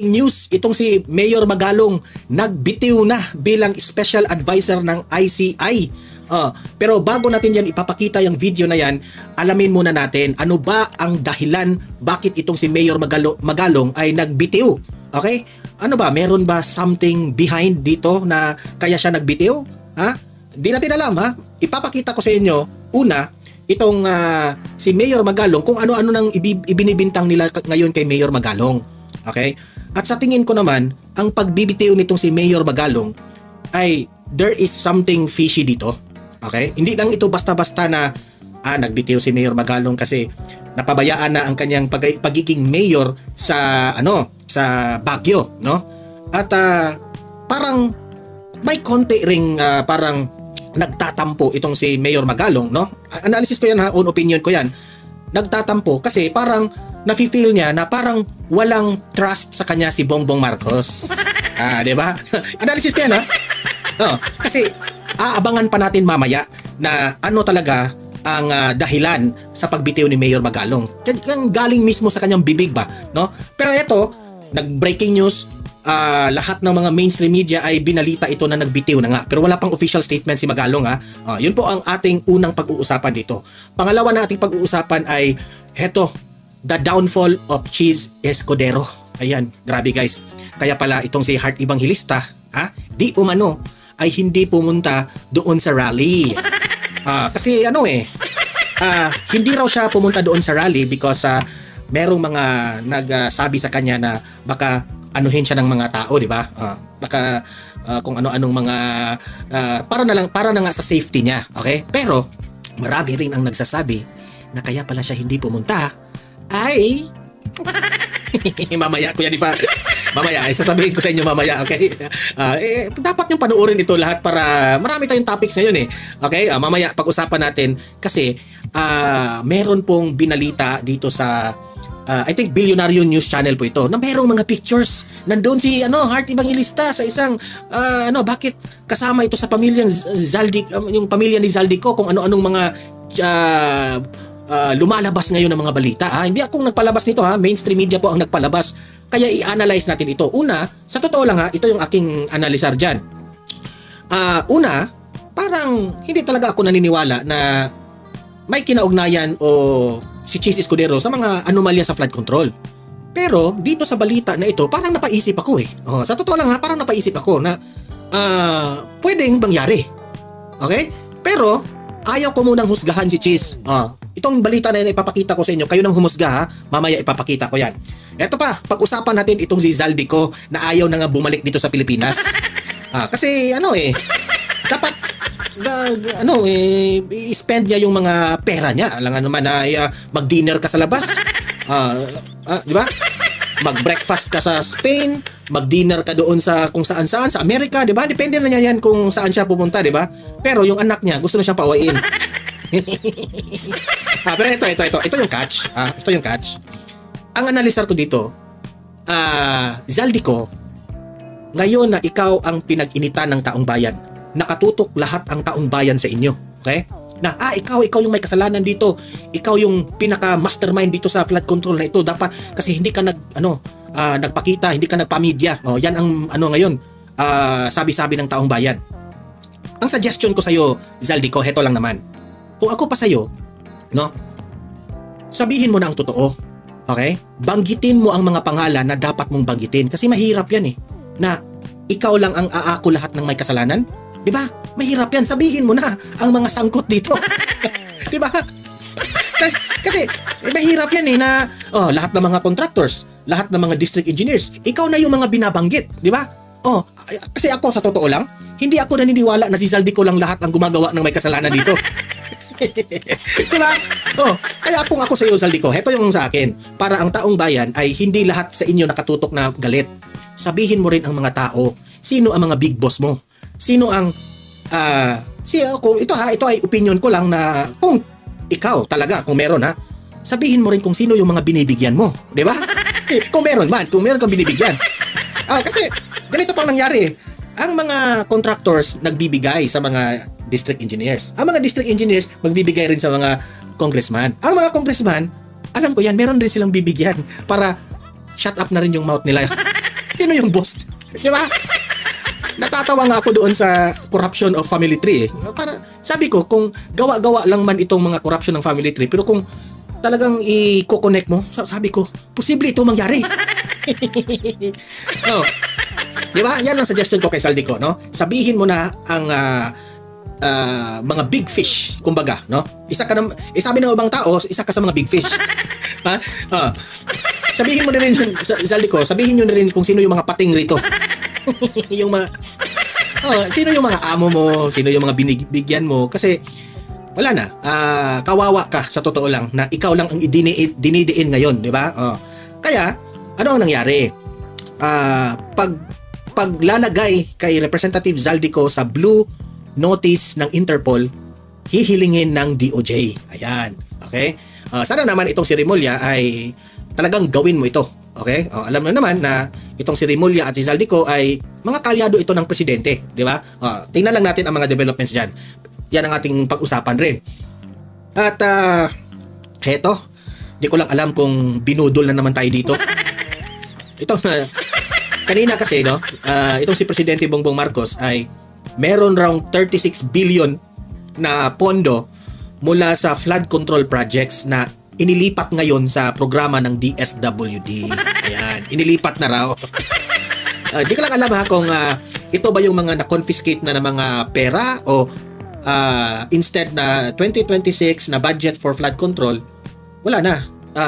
News, itong si Mayor Magalong nagbitiw na bilang special advisor ng ICI. Pero bago natin yan ipapakita yung video na yan, alamin muna natin ano ba ang dahilan bakit itong si Mayor Magalong ay nagbitiw. Okay? Ano ba? Meron ba something behind dito na kaya siya nagbitiw? Di natin alam ha. Ipapakita ko sa inyo una itong si Mayor Magalong kung ano-ano nang ibinibintang nila ngayon kay Mayor Magalong. Okay? At sa tingin ko naman, ang pagbibitiw nitong si Mayor Magalong ay there is something fishy dito. Okay? Hindi lang ito basta-basta na nagbitiw si Mayor Magalong kasi napabayaan na ang kanyang pagiging mayor sa sa Baguio, no? At parang may konti ring parang nagtatampo itong si Mayor Magalong, no? Analysis ko yan ha, own opinion ko yan. Nagtatampo kasi parang nafi-feel niya na parang walang trust sa kanya si Bongbong Marcos. Di ba? Analysis ko yan ha. Kasi aabangan pa natin mamaya na ano talaga ang dahilan sa pagbitiw ni Mayor Magalong. Galing mismo sa kanyang bibig ba, no? Pero ito, nag-breaking news, lahat ng mga mainstream media ay binalita ito na nagbitiw na nga. Pero wala pang official statement si Magalong ha. Yun po ang ating unang pag-uusapan dito. Pangalawa na ating pag-uusapan ay eto, the downfall of Cheese Escudero. Ayan, grabe guys. Kaya pala itong si Heart Evangelista, di umano ay hindi pumunta doon sa rally. Kasi hindi raw siya pumunta doon sa rally because merong mga nagsabi sa kanya na baka anuhin siya ng mga tao, di ba? Baka kung ano-anong mga para na nga sa safety niya, okay? Pero marami rin ang nagsasabi na kaya pala siya hindi pumunta ay mamaya ko yan mamaya, sasabihin ko sa inyo mamaya, okay? Dapat yung panoorin ito lahat para marami tayong topics ngayon eh. Okay? Mamaya pag-usapan natin kasi meron pong binalita dito sa I think Billionaire News Channel po ito na merong mga pictures. Nandun si Heart Evangelista sa isang bakit kasama ito sa pamilyang Zaldico, yung pamilya ni Zaldico, kung ano-anong mga lumalabas ngayon ng mga balita. Hindi akong nagpalabas nito ha, mainstream media po ang nagpalabas. Kaya i-analyze natin ito. Una, sa totoo lang ha, ito yung aking analisar dyan. Una, parang hindi talaga ako naniniwala na may kinaugnayan o si Cheese Escudero sa mga anomalya sa flood control. Pero dito sa balita na ito, parang napaisip ako eh. Sa totoo lang ha, parang napaisip ako na pwedeng mangyari. Okay? Pero ayaw ko munang husgahan si Cheese. Itong balita na yan ipapakita ko sa inyo. Kayo nang humusga ha. Mamaya ipapakita ko yan. Eto pa, pag-usapan natin itong si Zaldico na ayaw na nga bumalik dito sa Pilipinas. Kasi dapat i-spend niya yung mga pera niya. Alam nga naman na mag-dinner ka sa labas. Di ba? Mag-breakfast ka sa Spain, mag-dinner ka doon sa kung saan-saan sa Amerika, di ba? Depende na niya yan kung saan siya pupunta, di ba? Pero yung anak niya, gusto na siyang pauwiin. Pero ito yung catch. Ito yung catch. Ang analisar ko dito, Zaldico, ngayon na ikaw ang pinag-initan ng taong bayan, nakatutok lahat ang taong bayan sa inyo. Okay? Na ikaw yung may kasalanan dito. Ikaw yung pinaka mastermind dito sa flood control na ito. Dapat kasi hindi ka nagpakita, hindi ka nagpa-media. Yan ang ngayon, sabi-sabi ng taong bayan. Ang suggestion ko sa iyo, Zaldico, heto lang naman. Kung ako pa sa iyo, sabihin mo na ang totoo. Okay? Banggitin mo ang mga pangalan na dapat mong banggitin kasi mahirap yan eh. Na ikaw lang ang aako lahat ng may kasalanan. Di ba? Mahirap yan. Sabihin mo na ang mga sangkot dito. Di ba? Kasi mahirap yan eh na lahat ng mga contractors, lahat ng mga district engineers, ikaw na yung mga binabanggit. Di ba? Kasi ako sa totoo lang, hindi ako naniniwala na si Zaldico lang lahat ang gumagawa ng may kasalanan dito. Diba? Kaya kung ako sa iyo, Zaldico, heto yung sa akin. Para ang taong bayan ay hindi lahat sa inyo nakatutok na galit. Sabihin mo rin ang mga tao, sino ang mga big boss mo? Sino ang ito ay opinion ko lang na kung ikaw talaga, kung meron ha, sabihin mo rin kung sino yung mga binibigyan mo, di ba? Kung meron kang binibigyan. Kasi ganito pang nangyari. Ang mga contractors nagbibigay sa mga district engineers. Ang mga district engineers magbibigay rin sa mga congressman. Ang mga congressman, alam ko yan, meron din silang bibigyan para shut up na rin yung mouth nila. Sino yung boss? Di ba? Natatawa nga ako doon sa corruption of family tree. Para, sabi ko, kung gawa-gawa lang man itong mga corruption ng family tree, pero kung talagang i-connect mo, sabi ko, posible ito mangyari. Oh. Di ba? Yan ang suggestion ko kay Saldico, no? Sabihin mo na ang mga big fish, kumbaga, no? Sabi ng ibang tao, isa ka sa mga big fish. Ha? Sabihin mo na rin, Saldico, sabihin nyo na rin kung sino yung mga pating rito. Yung mga sino yung mga amo mo, sino yung mga binibigyan mo, kasi wala na, kawawa ka sa totoo lang na ikaw lang ang dinidiin ngayon, di ba? Kaya ano ang nangyari? Paglalagay kay Representative Zaldico sa blue notice ng Interpol, hihilingin ng DOJ. Ayan, okay? Sana naman itong si Remulla ay talagang gawin mo ito. Okay? Alam mo naman na itong si Remulla at si Zaldico ay mga kalyado ito ng presidente, di ba? Tingnan lang natin ang mga developments diyan. Yan ang ating pag-usapan rin. At heto, di ko lang alam kung binudol na naman tayo dito. Itong kanina kasi, no, itong si Presidente Bongbong Marcos ay meron raw 36 billion na pondo mula sa flood control projects na inilipat ngayon sa programa ng DSWD. Ayan, inilipat na raw. Di ko lang alam ha kung ito ba yung mga na-confiscate na ng mga pera o instead na 2026 na budget for flood control, wala na.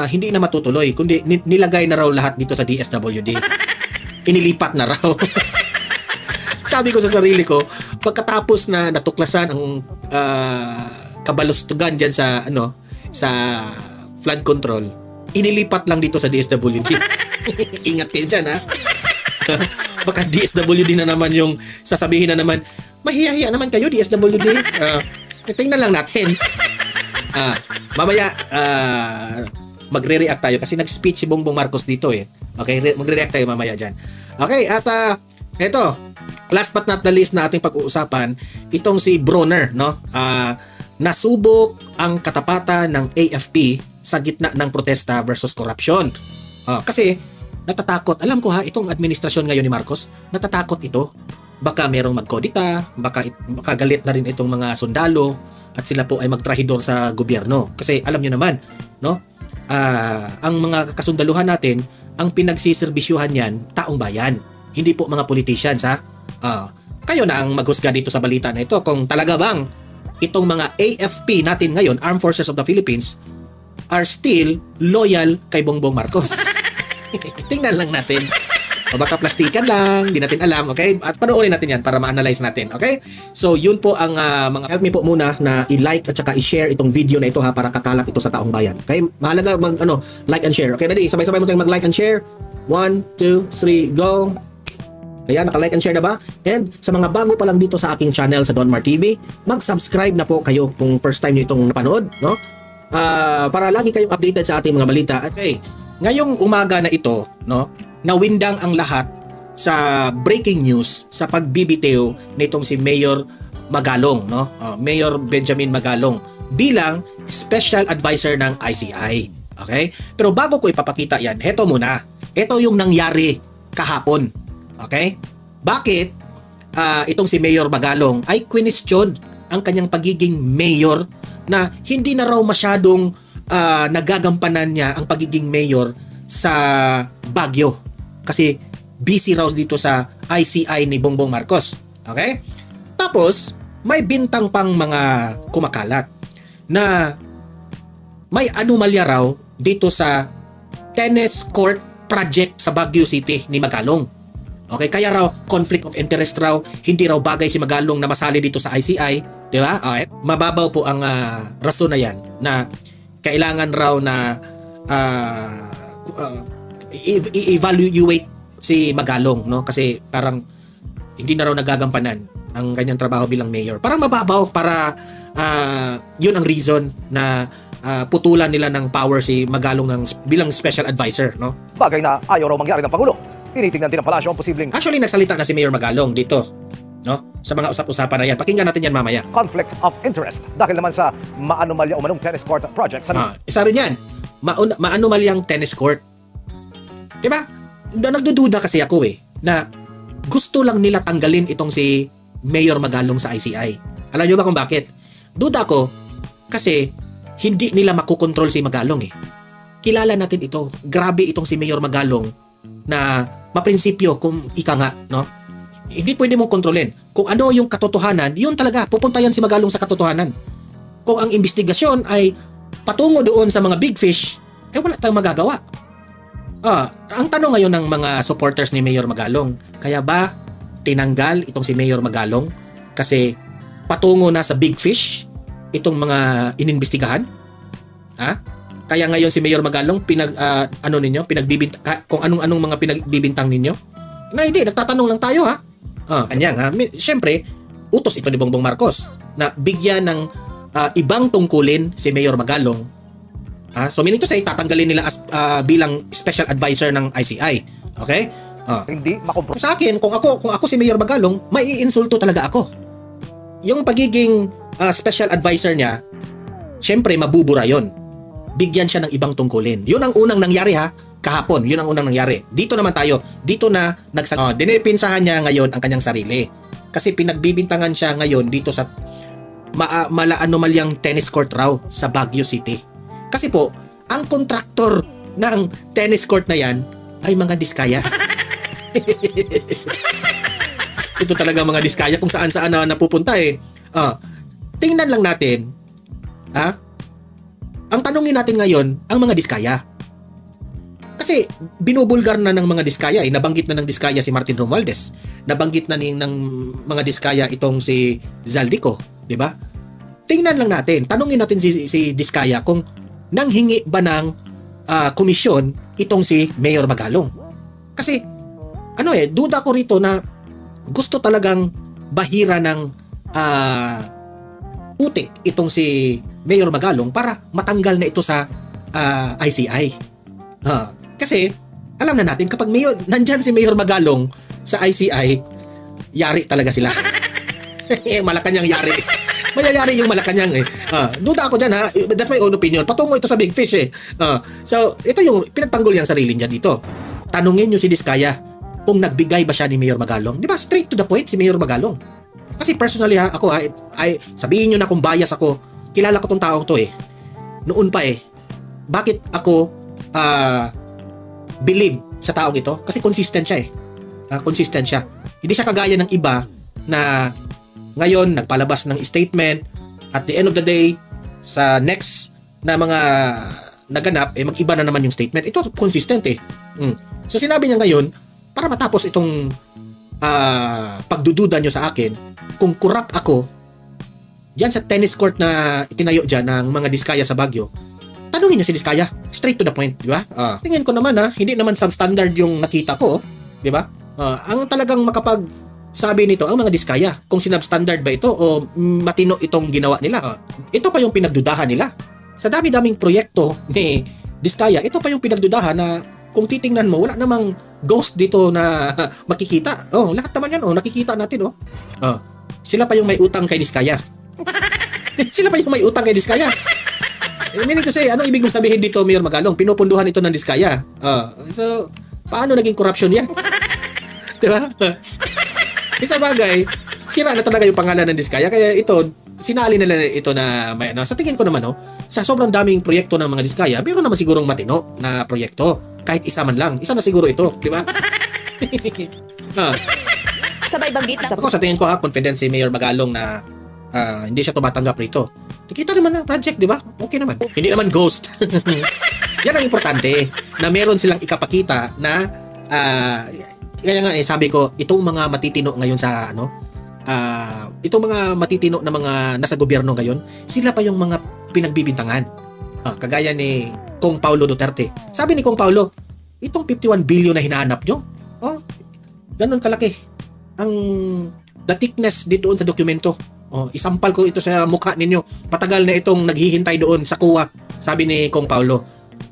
Hindi na matutuloy, kundi nilagay na raw lahat dito sa DSWD. Inilipat na raw. Sabi ko sa sarili ko, pagkatapos na natuklasan ang kabalustugan dyan sa sa flood control, inilipat lang dito sa DSWD. Ingat kayo dyan, ha? Baka DSWD na naman yung sasabihin na naman, mahiya-hiya naman kayo, DSWD. Tingnan lang natin. Mamaya, magre-react tayo kasi nag-speech si Bongbong Marcos dito eh. Okay, magre-react tayo mamaya dyan. Okay, at eto, last but not the least na ating pag-uusapan, itong si Bronner, no? Nasubok ang katapatan ng AFP sa gitna ng protesta versus corruption. Kasi natatakot, alam ko ha, itong administrasyon ngayon ni Marcos, natatakot ito. Baka merong magkodita, baka galit na rin itong mga sundalo at sila po ay magtrahidor sa gobyerno. Kasi alam niyo naman, no? Ang mga kasundaluhan natin, ang pinagsisirbisyuhan yan, taong bayan. Hindi po mga politicians, ha? Kayo na ang maghusga dito sa balita na ito kung talaga bang itong mga AFP natin ngayon, Armed Forces of the Philippines, are still loyal kay Bongbong Marcos. Tingnan lang natin. O baka plastikan lang, di natin alam, okay? At panoorin natin yan para ma-analyze natin, okay? So, yun po ang mga... Help me po muna na i-like at saka i-share itong video na ito ha para kakalat ito sa taong bayan. Okay? Mahalaga like and share. Okay, ready? Sabay-sabay mo tayong mag-like and share. 1, 2, 3, go! Ayan, naka-like and share na ba? And sa mga bago pa lang dito sa aking channel sa Donmar TV, mag-subscribe na po kayo kung first time nyo itong napanood, no? Para lagi kayong updated sa ating mga balita. Okay, ngayong umaga na ito, no, nawindang ang lahat sa breaking news sa pagbibitiw nitong si Mayor Magalong, no? Mayor Benjamin Magalong bilang special advisor ng ICI. Okay? Pero bago ko ipapakita yan, heto muna. Ito yung nangyari kahapon. Okay? Bakit itong si Mayor Magalong ay question ang kanyang pagiging mayor na hindi na raw masyadong nagagampanan niya ang pagiging mayor sa Baguio kasi busy raw dito sa ICI ni Bongbong Marcos. Okay? Tapos may bintang pang mga kumakalat na may anomalya raw dito sa tennis court project sa Baguio City ni Magalong. Okay, kaya raw conflict of interest raw, hindi raw bagay si Magalong na masali dito sa ICI, di ba? Okay. Mababaw po ang rason na yan na kailangan raw na i-evaluate si Magalong, no? Kasi parang hindi na raw nagagampanan ang kanyang trabaho bilang mayor. Parang mababaw para yun ang reason na putulan nila ng power si Magalong bilang special advisor, no? Bagay na ayaw raw mangyari ng Pangulo. Tinitingnan din ng palasyo ang posibleng actually nagsalita na si Mayor Magalong dito, no? Sa mga usap-usapan na yan. Pakinggan natin yan mamaya. conflict of interest dahil naman sa maanomalya o manong tennis court project sa isa rin yan. Maanomalyang tennis court. Diba? Nagdududa kasi ako eh. na gusto lang nila tanggalin itong si Mayor Magalong sa ICI. Alam nyo ba kung bakit? Duda ko kasi hindi nila makukontrol si Magalong eh. Kilala natin ito. Grabe itong si Mayor Magalong na maprinsipyo kung ika nga, no? Hindi pwede mong kontrolin. Kung ano yung katotohanan, yun talaga. Pupunta yan si Magalong sa katotohanan. Kung ang investigasyon ay patungo doon sa mga big fish, eh wala tayong magagawa. Ang tanong ngayon ng mga supporters ni Mayor Magalong, kaya ba tinanggal itong si Mayor Magalong kasi patungo na sa big fish itong mga inimbestigahan? Kaya ngayon si Mayor Magalong pinagbibintang kung anong mga pinagbibintang ninyo? Na hindi, nagtatanong lang tayo Anyang siyempre, utos ito ni Bongbong Marcos na bigyan ng ibang tungkulin si Mayor Magalong. So meaning to say, tatanggalin nila as bilang special advisor ng ICI. Okay? Hindi makompromise. Sa akin, kung ako si Mayor Magalong, maiinsulto talaga ako. Yung pagiging special advisor niya, syempre mabubura yon. Bigyan siya ng ibang tungkulin. Yun ang unang nangyari kahapon. Yun ang unang nangyari. Dito naman tayo. Dito na dinipinsahan niya ngayon ang kanyang sarili. Kasi pinagbibintangan siya ngayon dito sa anomalyang tennis court raw sa Baguio City. Kasi po, ang kontraktor ng tennis court na yan ay mga diskaya. Ito talaga mga diskaya kung saan-saan na napupunta eh. Tingnan lang natin. Ang tanungin natin ngayon, ang mga diskaya. Kasi binubulgar na ng mga diskaya nabanggit na ng diskaya si Martin Romualdez. Nabanggit na ng mga diskaya itong si Zaldico, di ba? Tingnan lang natin, tanungin natin si diskaya kung nanghingi ba ng komisyon itong si Mayor Magalong. Kasi duda ko rito na gusto talagang bahira ng utik itong si Mayor Magalong para matanggal na ito sa ICI. Kasi alam na natin kapag nandyan si Mayor Magalong sa ICI, yari talaga sila. Malacanang yari. Mayayari yung Malacanang eh. Duda ako dyan that's my own opinion. Patungo ito sa big fish eh. So ito yung pinagtanggol niyang sarili niya dito. Tanungin niyo si Diskaya kung nagbigay ba siya ni Mayor Magalong. Di ba? Straight to the point si Mayor Magalong. Kasi personally ako ay sabihin niyo na kung bias ako. Kilala ko tong taong to eh. Noon pa eh. Bakit ako believe sa taong ito? Kasi consistent siya eh. Consistent siya. Hindi siya kagaya ng iba na ngayon nagpalabas ng statement at the end of the day sa next na mga naganap mag-iba na naman yung statement. Ito consistent eh. So sinabi niya ngayon para matapos itong pagdududa nyo sa akin kung corrupt ako diyan sa tennis court na itinayo diyan ng mga diskaya sa Baguio. Tanungin niyo si Diskaya, straight to the point, di ba? Tingin ko naman hindi naman substandard yung nakita ko, di ba? Ang talagang sabi nito ang mga diskaya kung sinubstandard ba ito o matino itong ginawa nila. Ito pa yung pinagdudahan nila. Sa dami-daming proyekto ni Diskaya, ito pa yung pinagdudahan na kung titingnan mo, wala namang ghost dito na makikita. Lahat naman yan, nakikita natin. Sila pa yung may utang kay Diskaya. Sila pa yung may utang kay Diskaya. Meaning to say, ano ibig mong sabihin dito, Mayor Magalong? Pinupunduhan ito ng Diskaya. So, paano naging corruption yan? Di ba? Isa bagay, sira na talaga yung pangalan ng Diskaya. Kaya ito, sinali nila ito na may sa tingin ko naman sa sobrang daming proyekto ng mga Diskaya, meron naman sigurong matino na proyekto. Kahit isa man lang. Isa na siguro ito, di ba? Sabay banggit na Ako sa tingin ko confident si Mayor Magalong na hindi siya tumatanggap rito. Nakita naman na project, di ba? Okay naman. Hindi naman ghost. Yan ang importante na meron silang ikapakita na kaya nga sabi ko, itong mga matitino ngayon sa itong mga matitino na mga nasa gobyerno ngayon, sila pa yung mga pinagbibintangan. Kagaya ni Kong Paulo Duterte. Sabi ni Kong Paulo, itong 51 billion na hinahanap nyo, ganun kalaki ang the thickness dito sa dokumento. Isampal ko ito sa mukha ninyo. Patagal na itong naghihintay doon sa kuwa, sabi ni Kong Paulo.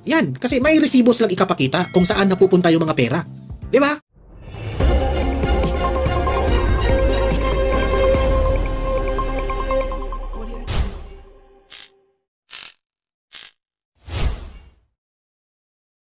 Yan, kasi may resibo silang ikapakita kung saan napupunta yung mga pera. Di ba?